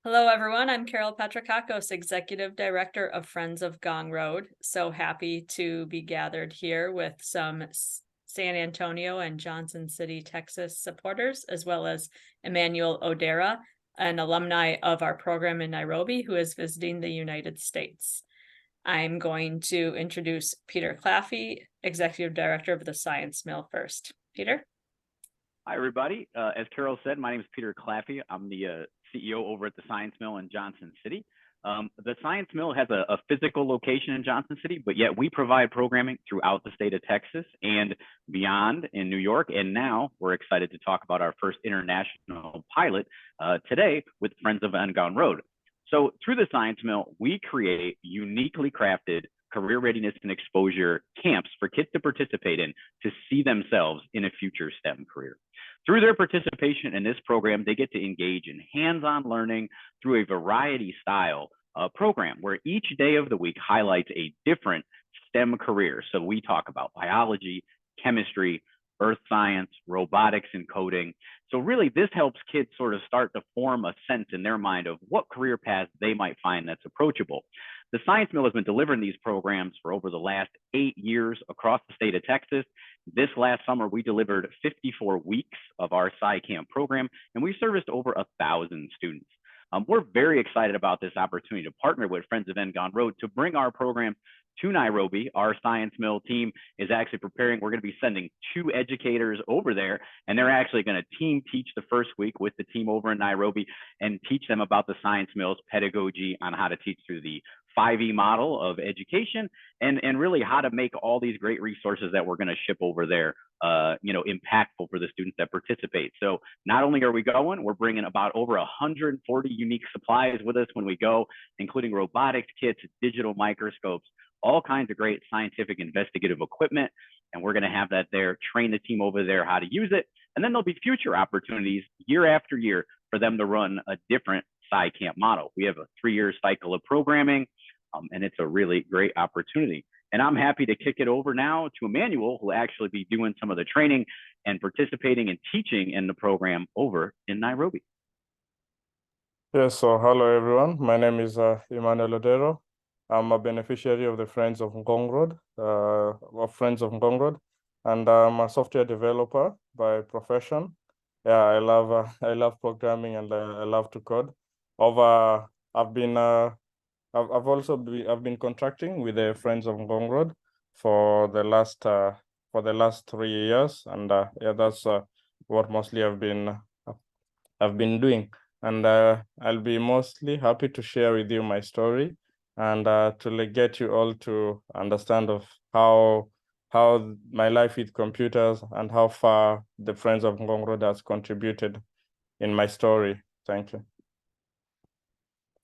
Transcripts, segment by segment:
Hello, everyone. I'm Carol Petrakakos, Executive Director of Friends of Gong Road. So happy to be gathered here with some San Antonio and Johnson City, Texas supporters, as well as Emmanuel Odera, an alumni of our program in Nairobi who is visiting the United States. I'm going to introduce Peter Claffey, Executive Director of the Science Mill first. Peter? Hi, everybody. As Carol said, my name is Peter Claffey. I'm the CEO over at the Science Mill in Johnson City. The Science Mill has a physical location in Johnson City, but yet we provide programming throughout the state of Texas and beyond in New York. And now we're excited to talk about our first international pilot today with Friends of Gone Road. So through the Science Mill, we create uniquely crafted career readiness and exposure camps for kids to participate in to see themselves in a future STEM career. Through their participation in this program, they get to engage in hands-on learning through a variety style program where each day of the week highlights a different STEM career. So we talk about biology, chemistry, earth science, robotics, and coding. So really, this helps kids sort of start to form a sense in their mind of what career paths they might find that's approachable. The Science Mill has been delivering these programs for over the last 8 years across the state of Texas. This last summer, we delivered 54 weeks of our SciCamp program, and we serviced over 1,000 students. We're very excited about this opportunity to partner with Friends of Gone Road to bring our program to Nairobi. Our Science Mill team is actually preparing. We're going to be sending 2 educators over there, and they're actually going to team teach the first week with the team over in Nairobi and teach them about the Science Mill's pedagogy on how to teach through the 5E model of education and really how to make all these great resources that we're going to ship over there impactful for the students that participate. So not only are we going, we're bringing about over 140 unique supplies with us when we go, including robotics kits, digital microscopes, all kinds of great scientific investigative equipment. And we're going to have that there, train the team over there how to use it. And then there'll be future opportunities year after year for them to run a different SciCamp model. We have a 3-year cycle of programming, and it's a really great opportunity. And I'm happy to kick it over now to Emmanuel, who will actually be doing some of the training and participating and teaching in the program over in Nairobi. Yes, so hello everyone. My name is Emmanuel Odero. I'm a beneficiary of the Friends of Ngong Road, and I'm a software developer by profession. Yeah, I love programming and I love to code. I've been contracting with the Friends of Ngong Road for the last 3 years, and yeah, that's what mostly I've been doing. And I'll be mostly happy to share with you my story and to get you all to understand of how my life with computers and how far the Friends of Ngong Road has contributed in my story. Thank you.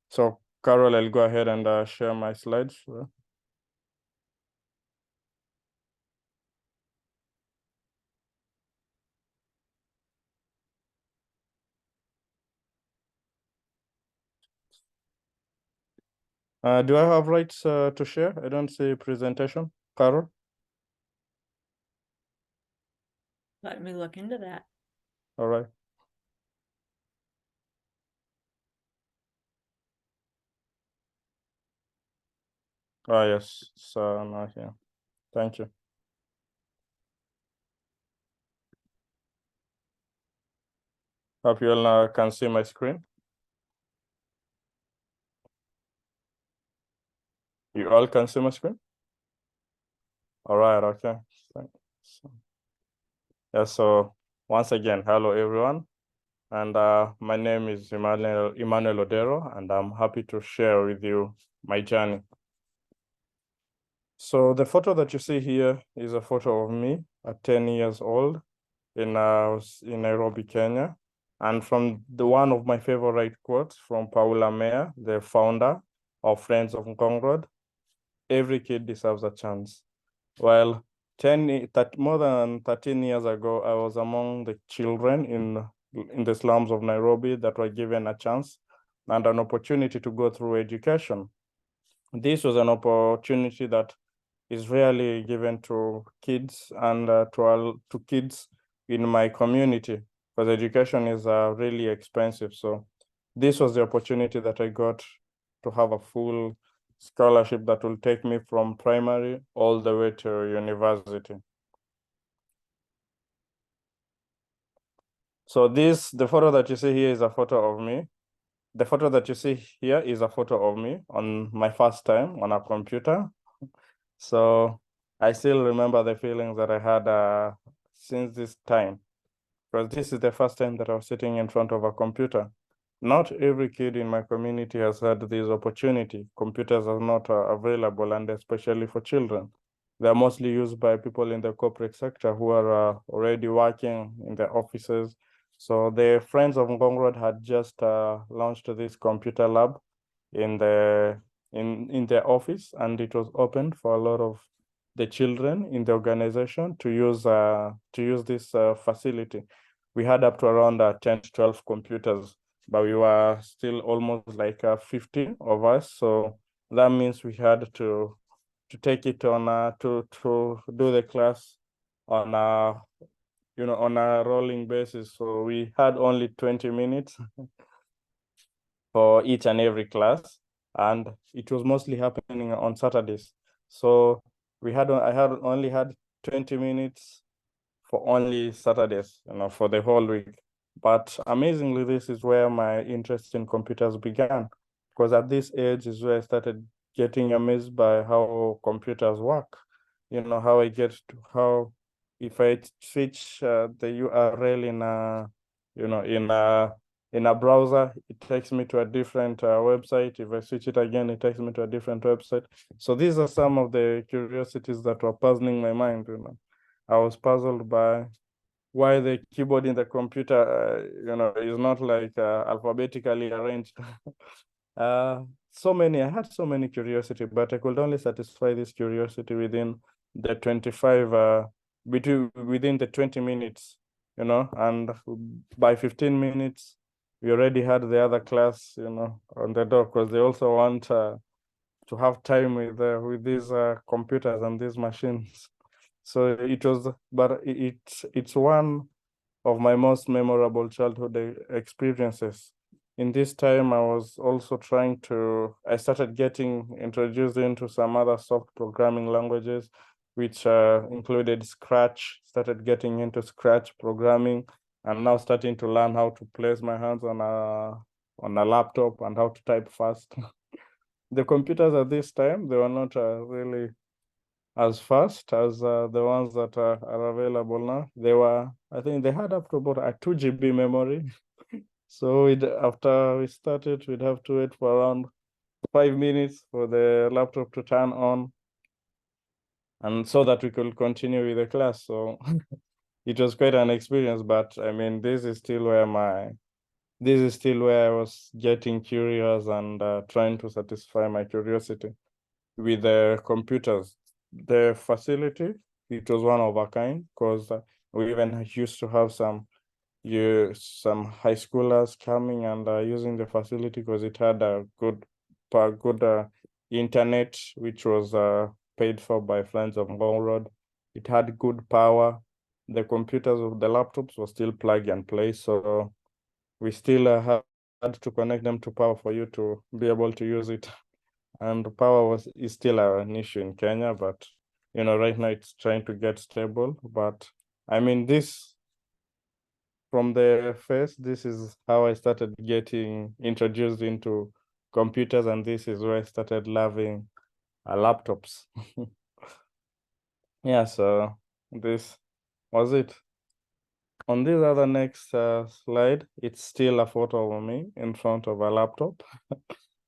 So, Carol, I'll go ahead and share my slides. Do I have rights to share? I don't see presentation. Carol? Let me look into that. All right. Oh, yes. So not here. Thank you. Hope you all can see my screen. You all can see my screen? All right, okay. Thanks. Yeah, so once again, hello everyone. And my name is Emmanuel Odero, and I'm happy to share with you my journey. So the photo that you see here is a photo of me at 10 years old in Nairobi, Kenya. And from one of my favorite quotes from Paula Meyer, the founder of Friends of Ngong Road, every kid deserves a chance. Well, more than 13 years ago, I was among the children in the slums of Nairobi that were given a chance and an opportunity to go through education. This was an opportunity that is rarely given to kids and to kids in my community, because education is really expensive. So this was the opportunity that I got to have a full scholarship that will take me from primary all the way to university. So the photo that you see here is a photo of me. The photo that you see here is a photo of me on my first time on a computer. So I still remember the feelings that I had since this time, because this is the first time that I was sitting in front of a computer. Not every kid in my community has had this opportunity. Computers are not available, and especially for children. They're mostly used by people in the corporate sector who are already working in their offices. So the Friends of Ngong Road had just launched this computer lab in their office, and it was opened for a lot of the children in the organization to use this facility. We had up to around 10 to 12 computers, but we were still almost like 15 of us. So that means we had to take it on to do the class on on a rolling basis. So we had only 20 minutes for each and every class, and it was mostly happening on Saturdays. So I had only had 20 minutes for only Saturdays, for the whole week. But amazingly, this is where my interest in computers began, because at this age is where I started getting amazed by how computers work. How I get to how if I switch the URL in a browser, it takes me to a different website. If I switch it again, it takes me to a different website. So these are some of the curiosities that were puzzling my mind. I was puzzled by why the keyboard in the computer, is not like alphabetically arranged. I had so many curiosity, but I could only satisfy this curiosity within the 20 minutes, and by 15 minutes, we already had the other class, on the door, because they also want to have time with these computers and these machines. So it's one of my most memorable childhood experiences. In this time, I started getting introduced into some other soft programming languages, which included Scratch, started getting into Scratch programming. I'm now starting to learn how to place my hands on a laptop and how to type fast. The computers at this time, they were not really as fast as the ones that are available now. I think they had up to about a 2 GB memory. So after we started, we'd have to wait for around 5 minutes for the laptop to turn on, and so that we could continue with the class. So it was quite an experience, but I mean, this is still where I was getting curious and trying to satisfy my curiosity with the computers. The facility, it was one of a kind, because we even used to have some high schoolers coming and using the facility, because it had a good internet, which was paid for by Friends of Ngong Road. It had good power. The computers of the laptops were still plug and play, so we still had to connect them to power for you to be able to use it. And power is still an issue in Kenya, but right now it's trying to get stable. But I mean, from the first, this is how I started getting introduced into computers, and this is where I started loving laptops. Yeah, so this was it. On this other next slide, it's still a photo of me in front of a laptop.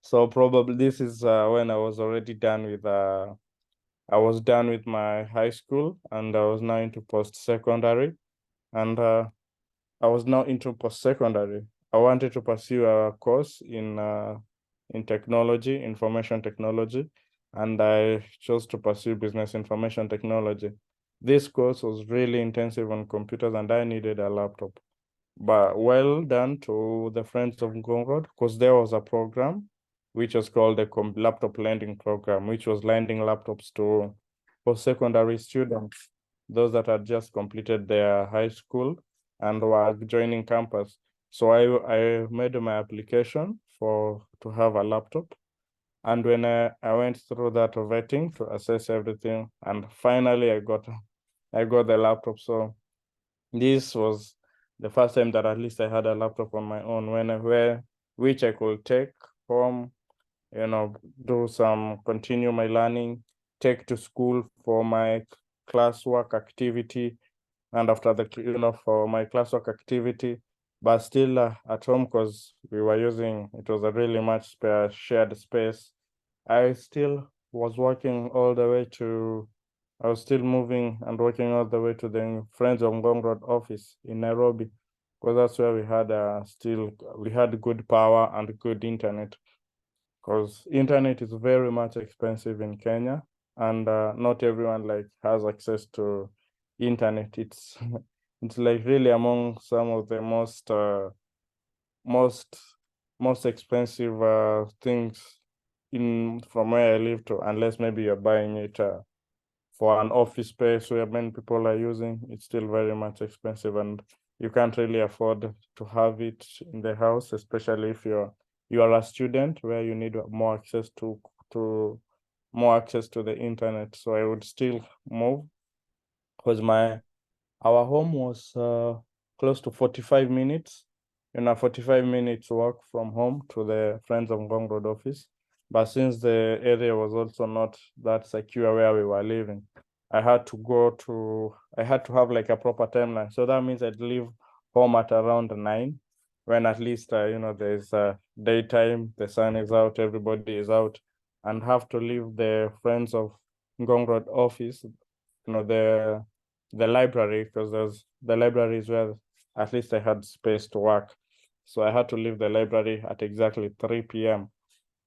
So probably this is when I was already done with I was done with my high school, and I was now into post-secondary, and I was now into post-secondary. I wanted to pursue a course in technology, information technology, and I chose to pursue business information technology. This course was really intensive on computers, and I needed a laptop. But well done to the Friends of Ngong Road, because there was a program which was called the laptop lending program, which was lending laptops to post-secondary students, those that had just completed their high school and were joining campus. So I made my application to have a laptop. And when I went through that vetting to assess everything, and finally I got the laptop. So this was the first time that at least I had a laptop on my own which I could take home, continue my learning, take to school for my classwork activity, and after for my classwork activity, but still at home, because it was a really much shared space. I still was working all the way to, I was still moving and working all the way to the Friends of Ngong Road office in Nairobi, because that's where we had good power and good internet, because internet is very much expensive in Kenya, and not everyone has access to internet. It's it's like really among some of the most expensive things from where I live to, unless maybe you're buying it for an office space where many people are using. It's still very much expensive, and you can't really afford to have it in the house, especially if you are a student where you need more access to the internet. So I would still move, because our home was close to 45 minutes, 45 minutes walk from home to the Friends of Ngong Road office. But since the area was also not that secure where we were living, I had to have like a proper timeline. So that means I'd leave home at around 9, when at least, there's daytime, the sun is out, everybody is out, and have to leave the Friends of Ngong Road office, the library, because the library is where at least I had space to work. So I had to leave the library at exactly 3 p.m.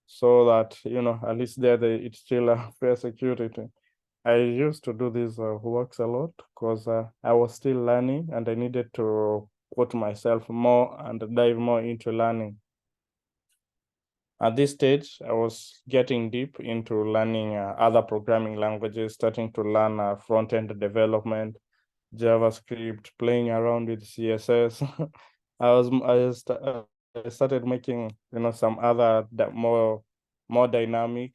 so that, at least it's still a fair security. I used to do these works a lot because I was still learning, and I needed to put myself more and dive more into learning. At this stage, I was getting deep into learning other programming languages, starting to learn front-end development, JavaScript, playing around with CSS. I started making some other more dynamic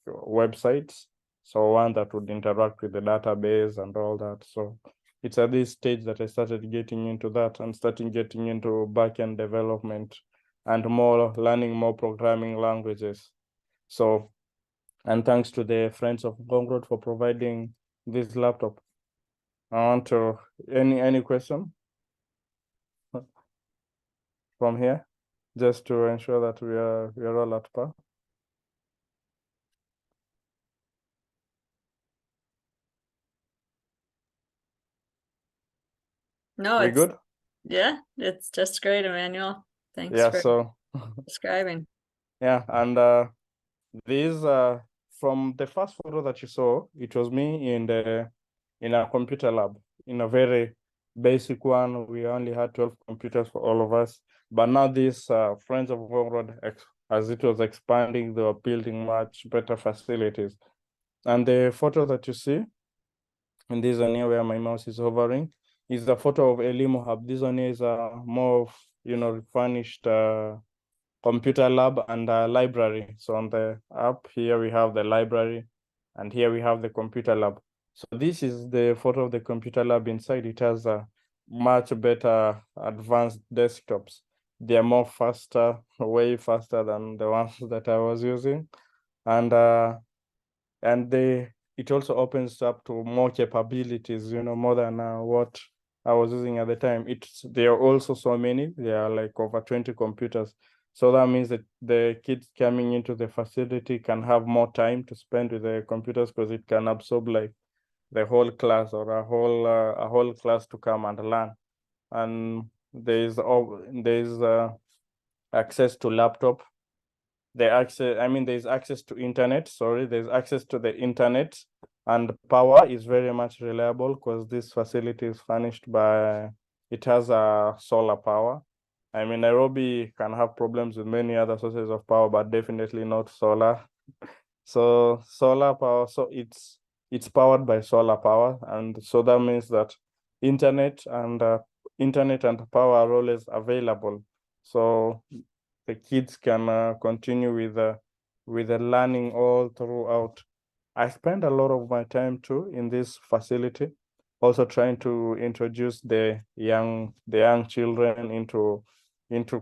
websites. So one that would interact with the database and all that. So it's at this stage that I started getting into that and starting getting into backend development and learning more programming languages. So, and thanks to the Friends of Ngong Road for providing this laptop. I want to, any question from here, just to ensure that we are all at par. No, We it's good? yeah, it's just great, Emmanuel. Thanks Yeah, for so describing. yeah, and these from the first photo that you saw, it was me in a computer lab, in a very basic one. We only had 12 computers for all of us. But now these Friends of Ngong Road, as it was expanding, they were building much better facilities. And the photo that you see, and this one here where my mouse is hovering, is the photo of Elimu Hub. This one is more of, furnished computer lab and library. So on the app here, we have the library, and here we have the computer lab. So this is the photo of the computer lab. Inside it has a much better advanced desktops. They are more faster, way faster than the ones that I was using. And it also opens up to more capabilities, more than what I was using at the time. There are also so many. There are like over 20 computers. So that means that the kids coming into the facility can have more time to spend with the computers, because it can absorb like the whole class, or a whole class to come and learn. And there's access to laptop. There's access to internet. There's access to the internet, and power is very much reliable, because this facility is furnished by, it has a solar power. Nairobi can have problems with many other sources of power, but definitely not solar. So solar power, so it's powered by solar power, and so that means that internet and internet and power are always available. So the kids can continue with the learning all throughout. I spend a lot of my time too in this facility, also trying to introduce the young children into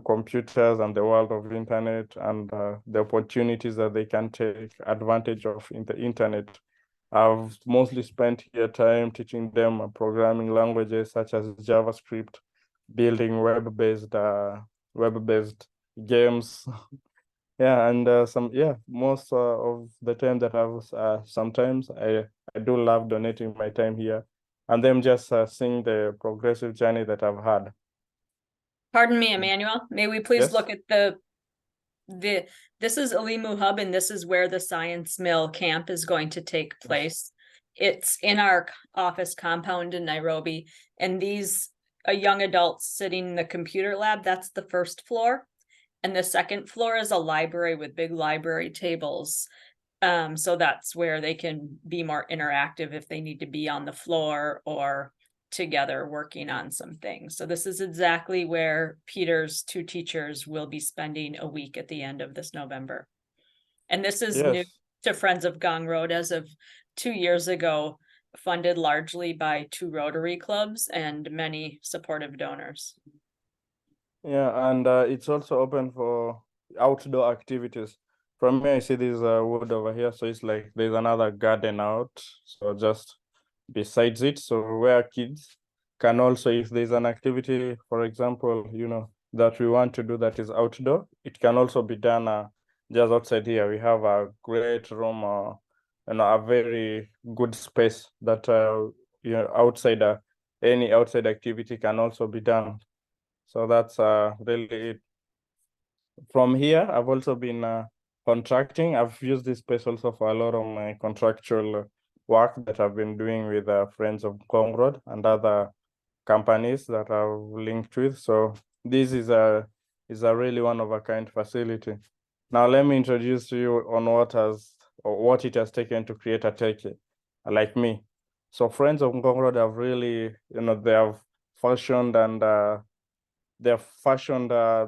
computers and the world of internet and the opportunities that they can take advantage of in the internet. I've mostly spent here time teaching them programming languages such as JavaScript, building web-based games. Yeah, and most of the time that I was sometimes I do love donating my time here, and them just seeing the progressive journey that I've had. Pardon me, Emmanuel, may we please Yes. look at this is Alimu Hub, and this is where the Science Mill camp is going to take place. It's in our office compound in Nairobi, and these young adults sitting in the computer lab, that's the first floor. And the second floor is a library with big library tables. So that's where they can be more interactive if they need to be on the floor or together working on some things. So this is exactly where Peter's two teachers will be spending a week at the end of this November. And this is new Yes. to Friends of Gong Road as of 2 years ago, funded largely by 2 Rotary clubs and many supportive donors. Yeah, and it's also open for outdoor activities. From here, I see this wood over here, so it's like there's another garden out, so just besides it, so where kids can also, if there's an activity, for example, that we want to do that is outdoor, it can also be done just outside here. We have a great room, a very good space that outside any outside activity can also be done. So that's really it. From here, I've also been contracting. I've used this space also for a lot of my contractual work that I've been doing with Friends of Gong Road and other companies that I've linked with. So this is a really one of a kind facility. Now let me introduce to you on what it has taken to create a techie like me. So Friends of Gong Road have really, they have fashioned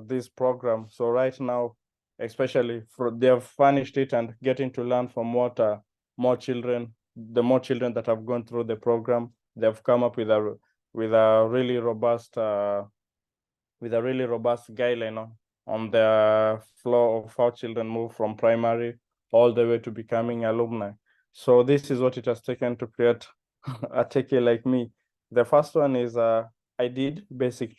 this program. So right now, especially they have furnished it and getting to learn from what the more children that have gone through the program, they've come up with a really robust guideline on the flow of how children move from primary all the way to becoming alumni. So this is what it has taken to create a techie like me. The first one is I did basic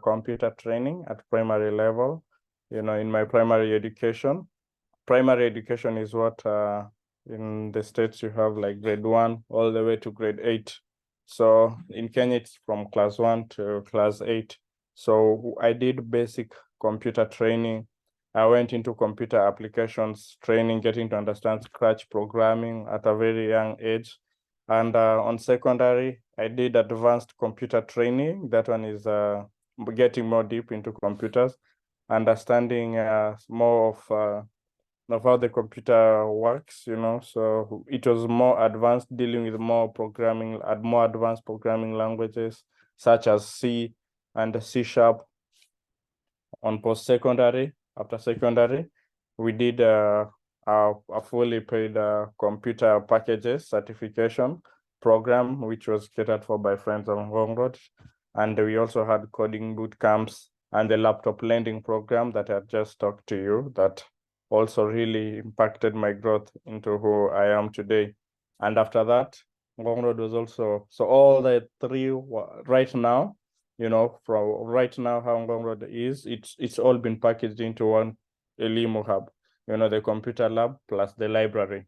computer training at primary level, in my primary education. Primary education is what in the States you have like grade 1 all the way to grade 8. So in Kenya, it's from class 1 to class 8. So I did basic computer training. I went into computer applications training, getting to understand Scratch programming at a very young age. And on secondary, I did advanced computer training. That one is getting more deep into computers, understanding more of how the computer works, So it was more advanced, dealing with more advanced programming languages such as C and C#. On post-secondary, after secondary, we did a fully paid computer packages certification program, which was catered for by Friends of Gong Road. And we also had coding boot camps and the laptop lending program that I just talked to you, that also really impacted my growth into who I am today. And after that, Gong Road was also, so all the three right now, from right now how Ngong Road is, it's all been packaged into one Elimu hub, the computer lab plus the library,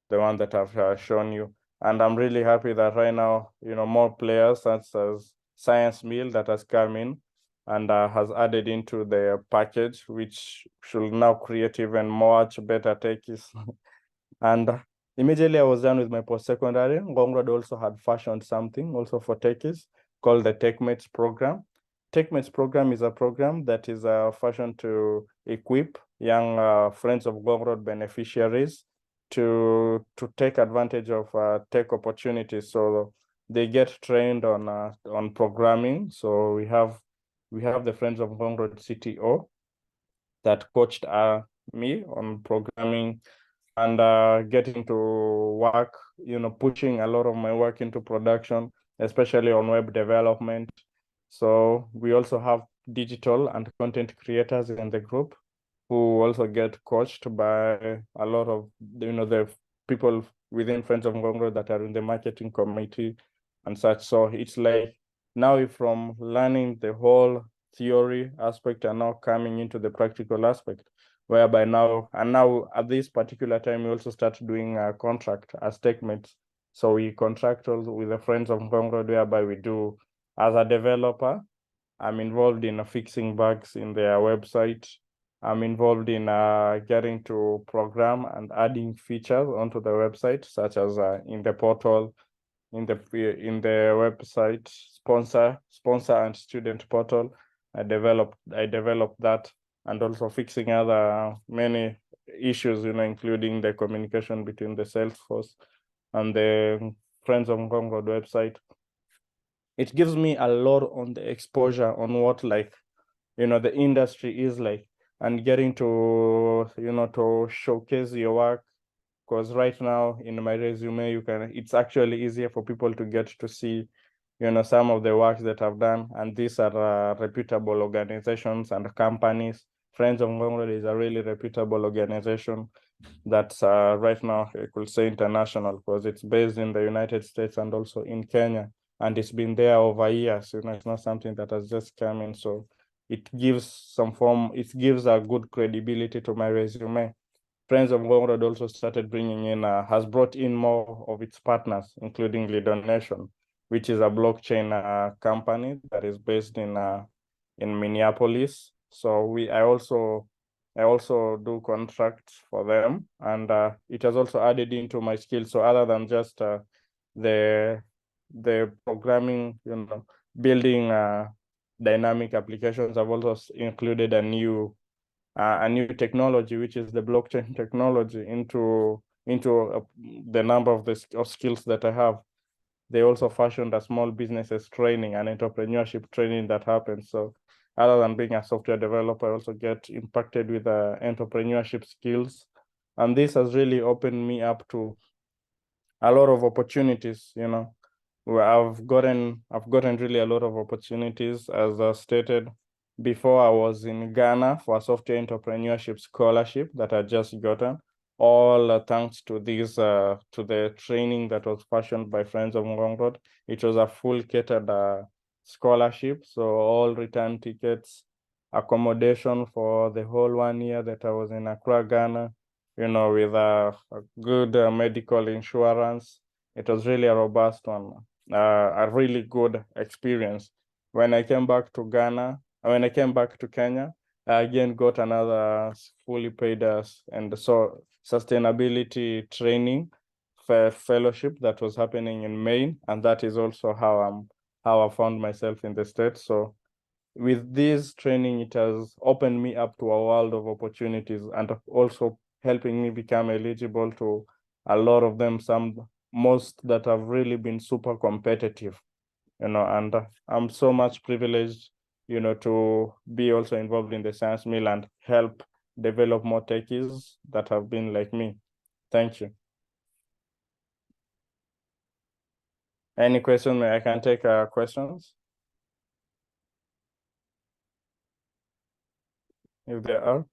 the one that I've shown you. And I'm really happy that right now, more players such as Science Mill that has come in and has added into the package, which should now create even much better techies. And immediately I was done with my post-secondary, Ngong Road also had fashioned something also for techies called the TechMates program. TechMates program is a program that is fashioned to equip young Friends of Gong Road beneficiaries to take advantage of tech opportunities. So they get trained on programming. So we have the Friends of Ngong Road CTO that coached me on programming and getting to work, pushing a lot of my work into production, especially on web development. So we also have digital and content creators in the group who also get coached by a lot of, the people within Friends of Ngong Road that are in the marketing committee and such. So it's like now from learning the whole theory aspect and now coming into the practical aspect, whereby now at this particular time we also start doing a contract as techmates. So we contract also with the Friends of Ngong Road, whereby we do, as a developer, I'm involved in fixing bugs in their website. I'm involved in getting to program and adding features onto the website, such as in the portal, in the website sponsor and student portal. I developed that, and also fixing other many issues, including the communication between the Salesforce and the Friends of Ngong Road website. It gives me a lot on the exposure on what, like, the industry is like, and getting to, to showcase your work. Because right now in my resume, it's actually easier for people to get to see, some of the works that I've done. And these are reputable organizations and companies. Friends of Ngong Road is a really reputable organization that's right now, I could say, international, because it's based in the United States and also in Kenya. And it's been there over years, it's not something that has just come in. So it gives a good credibility to my resume. Friends of Ngong Road also started bringing in, has brought in more of its partners, including Lidonation, which is a blockchain company that is based in Minneapolis. So I also do contracts for them, and it has also added into my skills. So other than just the programming, building dynamic applications, I've also included a new technology, which is the blockchain technology, into the number of skills that I have. They also fashioned a small businesses training and entrepreneurship training that happens. So other than being a software developer, I also get impacted with entrepreneurship skills. And this has really opened me up to a lot of opportunities, where I've gotten really a lot of opportunities. As I stated before, I was in Ghana for a software entrepreneurship scholarship that I just gotten, all thanks to this to the training that was fashioned by Friends of Ngong Road. It was a full catered scholarship, so all return tickets, accommodation for the whole 1 year that I was in Accra, Ghana, with a good medical insurance. It was really a robust one, a really good experience. When I came back to Kenya, I again got another fully paid and so sustainability training fellowship that was happening in Maine, and that is also how I found myself in the States. So with this training, it has opened me up to a world of opportunities, and also helping me become eligible to a lot of them, most that have really been super competitive, and I'm so much privileged, to be also involved in the science mill and help develop more techies that have been like me. Thank you. Any questions? I can take questions if there are.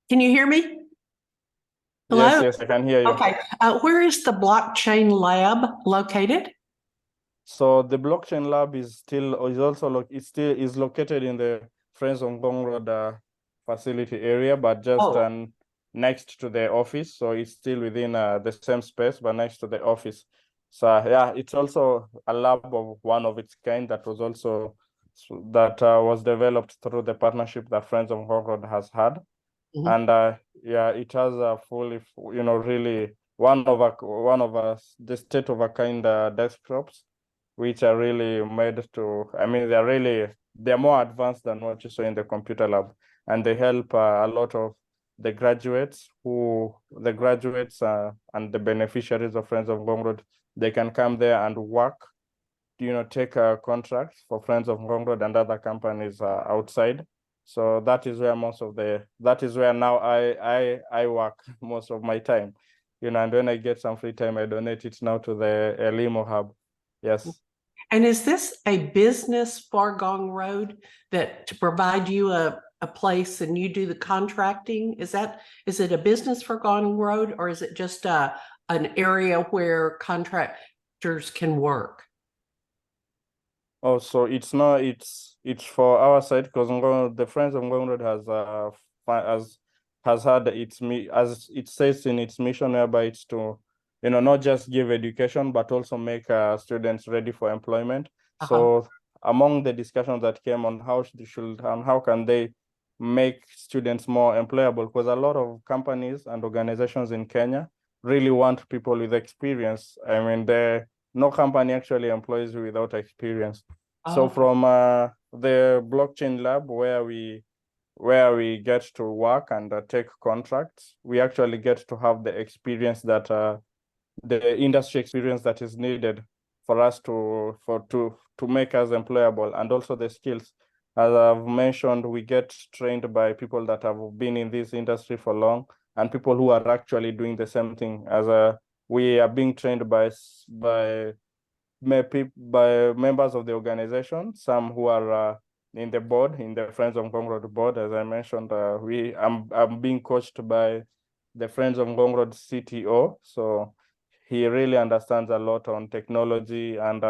Can you hear me? Hello? Yes, I can hear you. Okay. Where is the blockchain lab located? So the blockchain lab is located in the Friends of Ngong Road facility area, but just next to the office. So it's still within the same space, but next to the office. So yeah, it's also a lab of one of its kind that was developed through the partnership that Friends of Ngong Road has had. Mm-hmm. And yeah, it has a fully, really one of the state of a kind desktops, which are really made to, they're really they're more advanced than what you saw in the computer lab, and they help a lot of the graduates and the beneficiaries of Friends of Ngong Road. They can come there and work, take a contract for Friends of Ngong Road and other companies outside. So that is where now I work most of my time, and when I get some free time, I donate it now to the Elimo Hub. Yes. And is this a business for Gong Road that to provide you a place and you do the contracting? Is it a business for Gong Road, or is it just an area where contractors can work? Oh, so it's not, it's for our side, because the Friends of Ngong Road has had as it says in its mission, whereby it's to, not just give education, but also make students ready for employment. So among the discussions that came on how can they make students more employable, because a lot of companies and organizations in Kenya really want people with experience. I mean, no company actually employs you without experience. So from the blockchain lab where we get to work and take contracts, we actually get to have the experience that the industry experience that is needed for us to make us employable, and also the skills. As I've mentioned, we get trained by people that have been in this industry for long, and people who are actually doing the same thing. We are being trained by members of the organization, some who are in the Friends of Ngong Road board. As I mentioned, I'm being coached by the Friends of Ngong Road CTO. So he really understands a lot on technology, and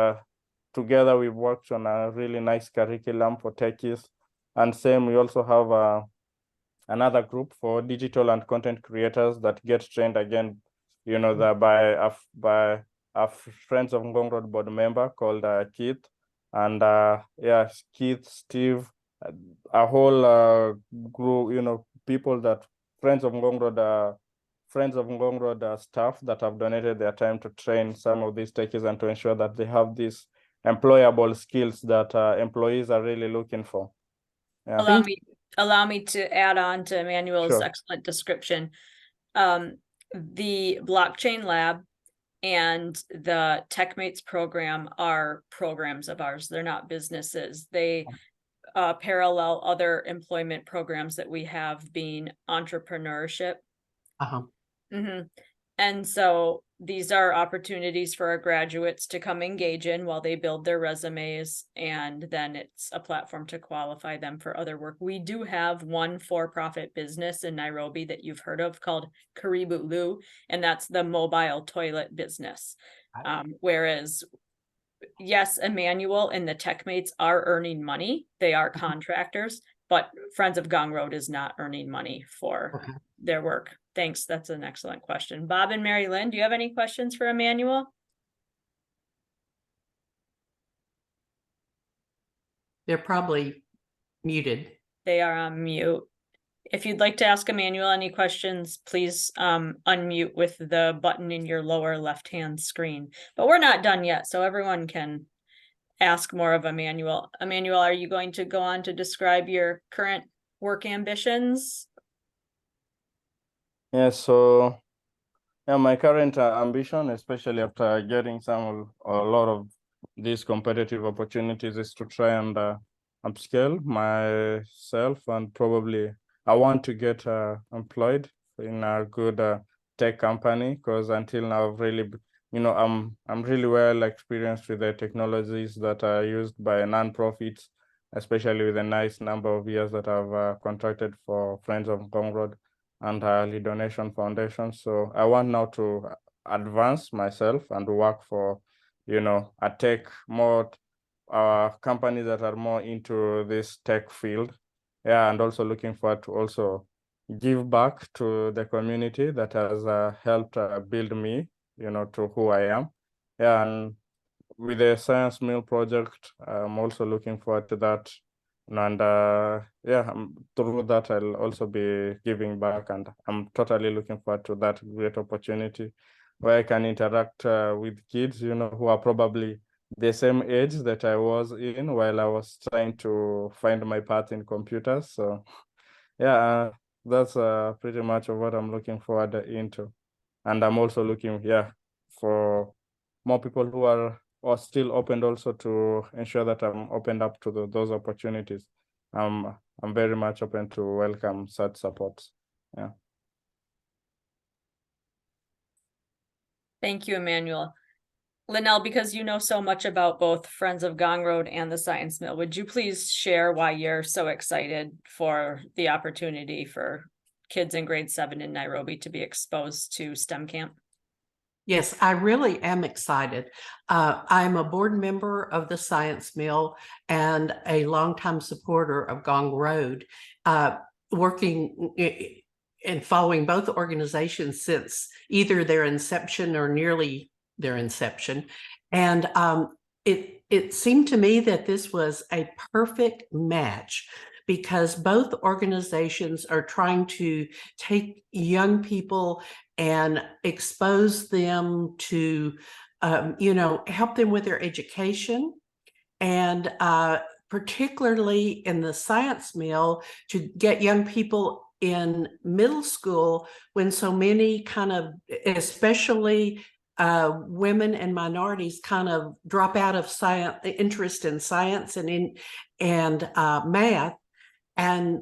together we've worked on a really nice curriculum for techies. And same, we also have another group for digital and content creators that get trained again, by a Friends of Ngong Road board member called Keith. And Keith, Steve, a whole group, people that Friends of Ngong Road staff that have donated their time to train some of these techies and to ensure that they have these employable skills that employees are really looking for. Yeah. Allow me to add on to Emmanuel's Sure. excellent description. The blockchain lab and the TechMates program are programs of ours. They're not businesses. They parallel other employment programs that we have, being entrepreneurship. And so these are opportunities for our graduates to come engage in while they build their resumes, and then it's a platform to qualify them for other work. We do have one for-profit business in Nairobi that you've heard of called Karibu Lu, and that's the mobile toilet business. Whereas, yes, Emmanuel and the TechMates are earning money. They are contractors, but Friends of Gong Road is not earning money for their work. Thanks. That's an excellent question. Bob and Mary Lynn, do you have any questions for Emmanuel? They're probably muted. They are on mute. If you'd like to ask Emmanuel any questions, please unmute with the button in your lower left-hand screen. But we're not done yet, so everyone can ask more of Emmanuel. Emmanuel, are you going to go on to describe your current work ambitions? Yeah, so my current ambition, especially after getting a lot of these competitive opportunities, is to try and upscale myself, and probably I want to get employed in a good tech company, because until now I've really, I'm really well experienced with the technologies that are used by nonprofits, especially with a nice number of years that I've contracted for Friends of Ngong Road and Early Donation Foundation. So I want now to advance myself and work for, a tech more companies that are more into this tech field. Yeah, and also looking forward to also give back to the community that has helped build me, to who I am. Yeah, and with the Science Mill project, I'm also looking forward to that. And through that, I'll also be giving back, and I'm totally looking forward to that great opportunity where I can interact with kids, who are probably the same age that I was in while I was trying to find my path in computers. So yeah, that's pretty much of what I'm looking forward into. And I'm also looking, for more people who are still open also to ensure that I'm opened up to those opportunities. I'm very much open to welcome such support. Yeah. Thank you, Emmanuel. Linnell, because you know so much about both Friends of Gong Road and the Science Mill, would you please share why you're so excited for the opportunity for kids in grade 7 in Nairobi to be exposed to STEM camp? Yes, I really am excited. I'm a board member of the Science Mill and a longtime supporter of Gong Road, working and following both organizations since either their inception or nearly their inception. And it seemed to me that this was a perfect match because both organizations are trying to take young people and expose them to, help them with their education. And particularly in the Science Mill, to get young people in middle school when so many kind of, especially women and minorities, kind of drop out of science, interest in science and math, and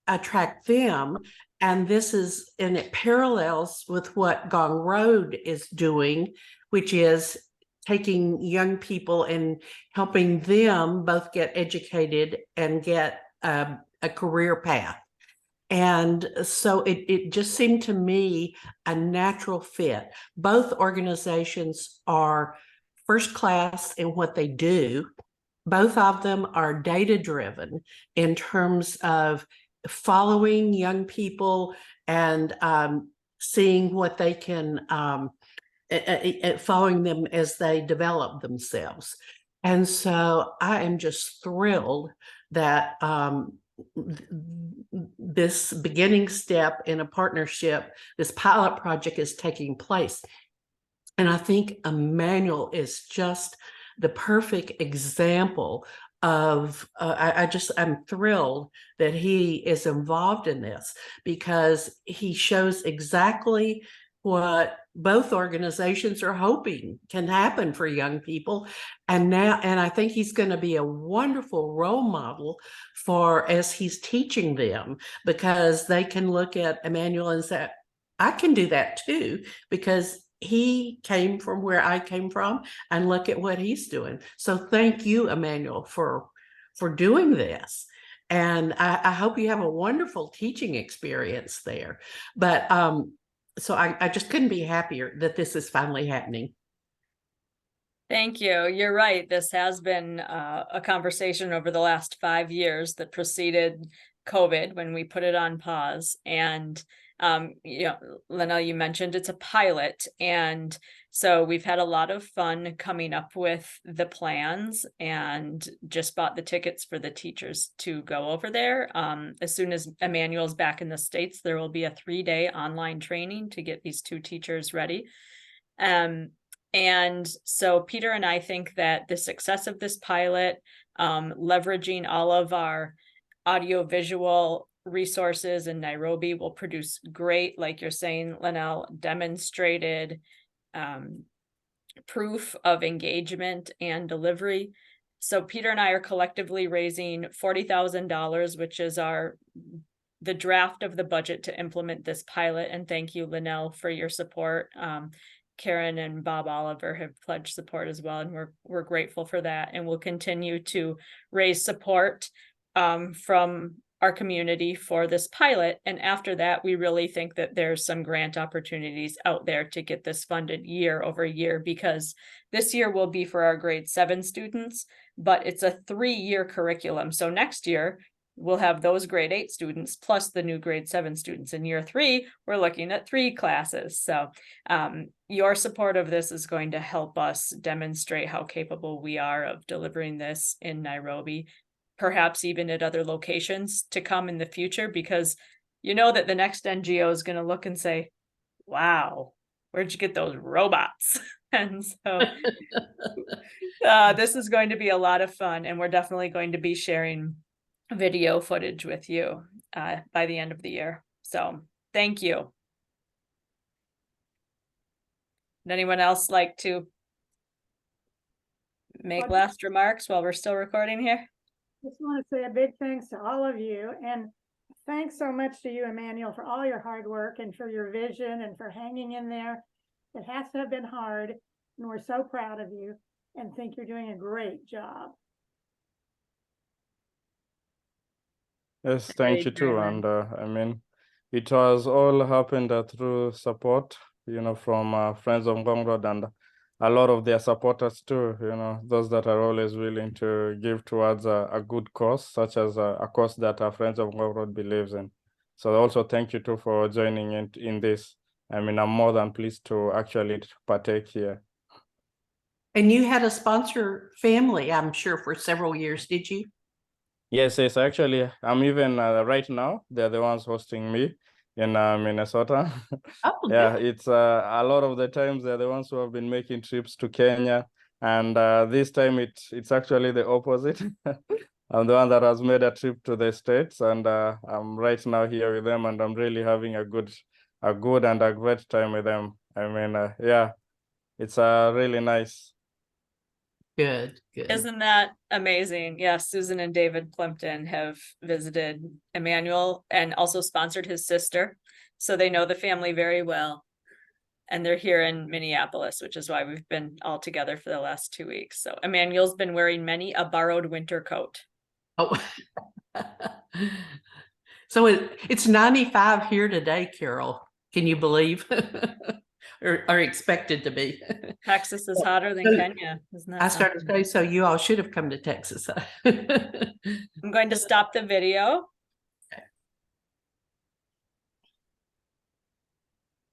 attract them. And it parallels with what Gong Road is doing, which is taking young people and helping them both get educated and get a career path. And so it just seemed to me a natural fit. Both organizations are first class in what they do. Both of them are data driven in terms of following young people and seeing what they can, following them as they develop themselves. And so I am just thrilled that this beginning step in a partnership, this pilot project is taking place. And I think Emmanuel is just the perfect example of, I'm thrilled that he is involved in this because he shows exactly what both organizations are hoping can happen for young people. And I think he's going to be a wonderful role model as he's teaching them, because they can look at Emmanuel and say, I can do that too, because he came from where I came from, and look at what he's doing. So thank you, Emmanuel, for doing this. And I hope you have a wonderful teaching experience there. But so I just couldn't be happier that this is finally happening. Thank you. You're right. This has been a conversation over the last 5 years that preceded COVID, when we put it on pause. And Linnell, you mentioned it's a pilot, and so we've had a lot of fun coming up with the plans and just bought the tickets for the teachers to go over there. As soon as Emmanuel's back in the States, there will be a 3-day online training to get these 2 teachers ready. And so Peter and I think that the success of this pilot, leveraging all of our audiovisual resources in Nairobi, will produce great, like you're saying, Linnell, demonstrated proof of engagement and delivery. So Peter and I are collectively raising $40,000, which is the draft of the budget to implement this pilot. And thank you, Linnell, for your support. Karen and Bob Oliver have pledged support as well, and we're grateful for that. And we'll continue to raise support from our community for this pilot. And after that, we really think that there's some grant opportunities out there to get this funded year over year, because this year will be for our grade 7 students, but it's a 3-year curriculum. So next year, we'll have those grade 8 students plus the new grade 7 students. In year 3, we're looking at 3 classes. So your support of this is going to help us demonstrate how capable we are of delivering this in Nairobi, perhaps even at other locations to come in the future, because you know that the next NGO is going to look and say, wow, where'd you get those robots? And so this is going to be a lot of fun, and we're definitely going to be sharing video footage with you by the end of the year. So thank you. Would anyone else like to make last remarks while we're still recording here? Just want to say a big thanks to all of you, and thanks so much to you, Emmanuel, for all your hard work and for your vision and for hanging in there. It has to have been hard, and we're so proud of you and think you're doing a great job. Yes, thank you too. And I mean, it was all happened through support, from Friends of Ngong Road and a lot of their supporters too, those that are always willing to give towards a good cause, such as a cause that our Friends of Ngong Road believes in. So also thank you too for joining in this. I mean, I'm more than pleased to actually partake here. And you had a sponsor family, I'm sure, for several years, did you? Yes, actually, I'm even right now, they're the ones hosting me in Minnesota. Oh, Yeah, good. it's a lot of the times they're the ones who have been making trips to Kenya. And this time it's actually the opposite. I'm the one that has made a trip to the States, and I'm right now here with them, and I'm really having a good and a great time with them. I mean, yeah, it's really nice. Good, good. Isn't that amazing? Yes, Susan and David Plimpton have visited Emmanuel and also sponsored his sister. So they know the family very well. And they're here in Minneapolis, which is why we've been all together for the last 2 weeks. So Emmanuel's been wearing many a borrowed winter coat. Oh. So it's 95 here today, Carol. Can you believe? or expected to be. Texas is hotter than So Kenya, isn't that I started to something? say, so you all should have come to Texas. I'm going to stop the video